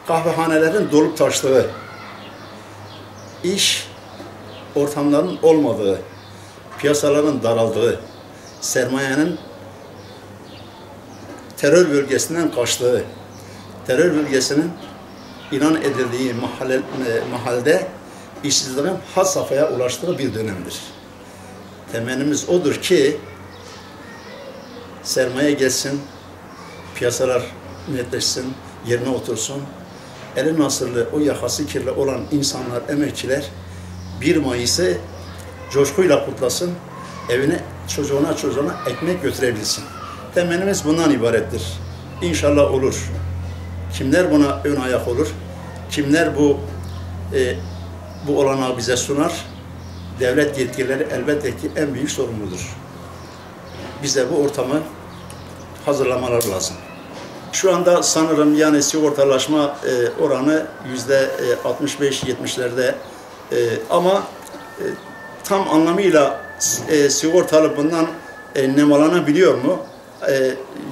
kahvehanelerin dolup taştığı, iş ortamlarının olmadığı, piyasaların daraldığı, sermayenin terör bölgesinden kaçtığı, terör bölgesinin ilan edildiği mahallede işsizliğin had safhaya ulaştığı bir dönemdir. Temennimiz odur ki sermaye gelsin, piyasalar netleşsin, yerine otursun. Eli nasırlı, o yakası kirli olan insanlar, emekçiler 1 Mayıs'ı coşkuyla kutlasın, evine, çocuğuna ekmek götürebilsin. Temennimiz bundan ibarettir. İnşallah olur. Kimler buna ön ayak olur? Kimler bu olanağı bize sunar? Devlet yetkilileri elbette ki en büyük sorumludur. Bize bu ortamı hazırlamalar lazım. Şu anda sanırım yani sigortalaşma oranı %65-70'lerde ama tam anlamıyla sigortalı bundan nemalanabiliyor mu?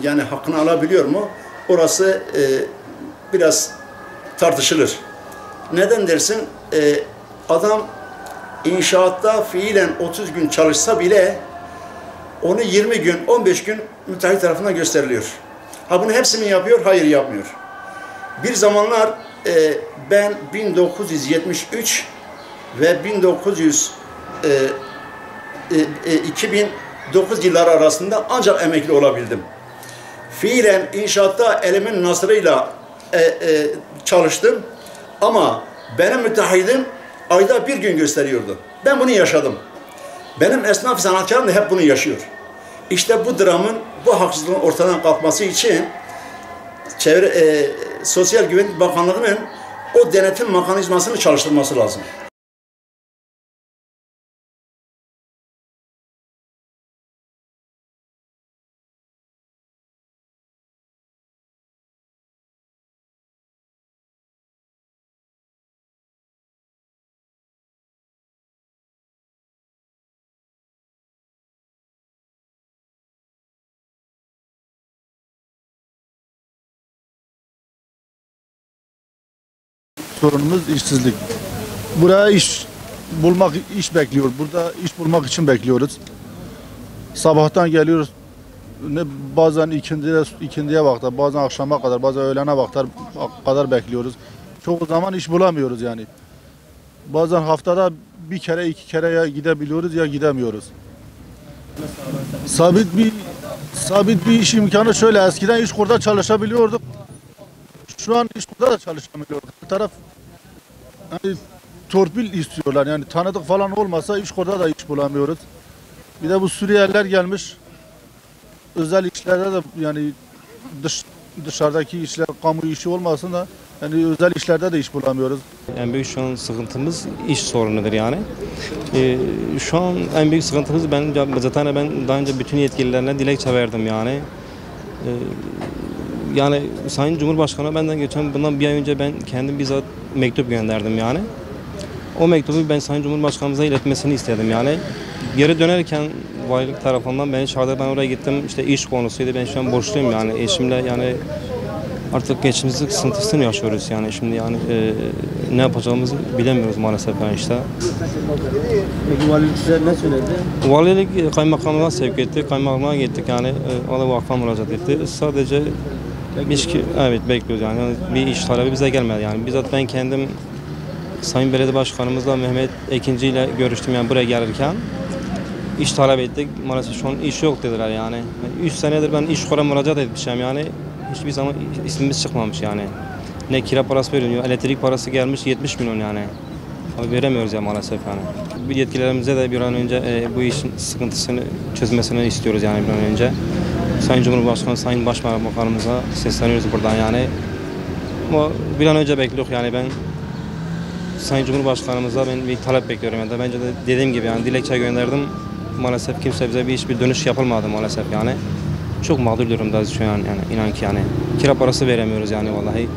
Yani hakkını alabiliyor mu? Orası biraz tartışılır. Neden dersin? Adam inşaatta fiilen 30 gün çalışsa bile onu 20 gün, 15 gün müteahhit tarafından gösteriliyor. Ha bunu hepsi mi yapıyor? Hayır, yapmıyor. Bir zamanlar ben 1973 ve 2009 yılları arasında ancak emekli olabildim. Fiilen inşaatta elimin nasırıyla çalıştım ama benim müteahhitim ayda 1 gün gösteriyordu. Ben bunu yaşadım. Benim esnaf sanatkarım da hep bunu yaşıyor. İşte bu dramın, bu haksızlığın ortadan kalkması için Sosyal Güvenlik Bakanlığı'nın o denetim mekanizmasını çalıştırması lazım. Sorunumuz işsizlik. Buraya iş bekliyor. Burada iş bulmak için bekliyoruz. Sabahtan geliyoruz. Bazen ikindiye vakti, bazen akşama kadar, bazen öğlene kadar bekliyoruz. Çoğu zaman iş bulamıyoruz yani. Bazen haftada 1 kere 2 kere ya gidebiliyoruz ya gidemiyoruz. Sabit bir iş imkanı şöyle, eskiden İşkur'da çalışabiliyorduk. Şu an İşkur'da da çalışamıyoruz. Bir taraf yani torpil istiyorlar, yani tanıdık falan olmasa İşkur'da da iş bulamıyoruz. Bir de bu Suriyeliler gelmiş. Özel işlerde de yani dışarıdaki işler, kamu işi olmasın da yani özel işlerde de iş bulamıyoruz. En büyük şu an sıkıntımız iş sorunudur yani. Şu an en büyük sıkıntımız zaten ben daha önce bütün yetkililerine dilekçe verdim yani. Yani Sayın Cumhurbaşkanı bundan 1 ay önce ben kendim bizzat mektup gönderdim yani. O mektubu ben Sayın Cumhurbaşkanımıza iletmesini istedim yani. Geri dönerken valilik tarafından beni çağırdı, ben oraya gittim, işte iş konusuydu, ben şu an borçluyum yani eşimle yani artık geçimsizlik sıkıntısını yaşıyoruz yani şimdi yani ne yapacağımızı bilemiyoruz maalesef yani işte. Peki valilik size ne söyledi? Valilik kaymakamlığa sevk etti, kaymakamlığa gittik yani o da vakfa müracaat etti. Sadece evet bekliyoruz yani bir iş talebi bize gelmedi yani. Bizzat ben kendim Sayın Belediye Başkanımızla Mehmet Ekinci ile görüştüm yani buraya gelirken. İş talep ettik. Maalesef şu an iş yok dediler yani. 3 senedir ben İşkur'a müracaat etmişim yani. Hiçbir zaman ismimiz çıkmamış yani. Ne kira parası veriliyor, elektrik parası gelmiş 70 milyon yani. Ama veremiyoruz ya maalesef yani. Bir yetkililerimize de bir an önce bu işin sıkıntısını çözmesini istiyoruz yani bir an önce. Sayın Cumhurbaşkanı, Sayın Başbakanımıza sesleniyoruz buradan yani. Ama bir an önce bekliyoruz yani ben Sayın Cumhurbaşkanımıza bir talep bekliyorum yani. Bence de dediğim gibi yani dilekçe gönderdim. Maalesef kimse bize hiçbir dönüş yapılmadı maalesef yani. Çok mağdur durumdayız şu an yani inan ki yani. Kira parası veremiyoruz yani vallahi.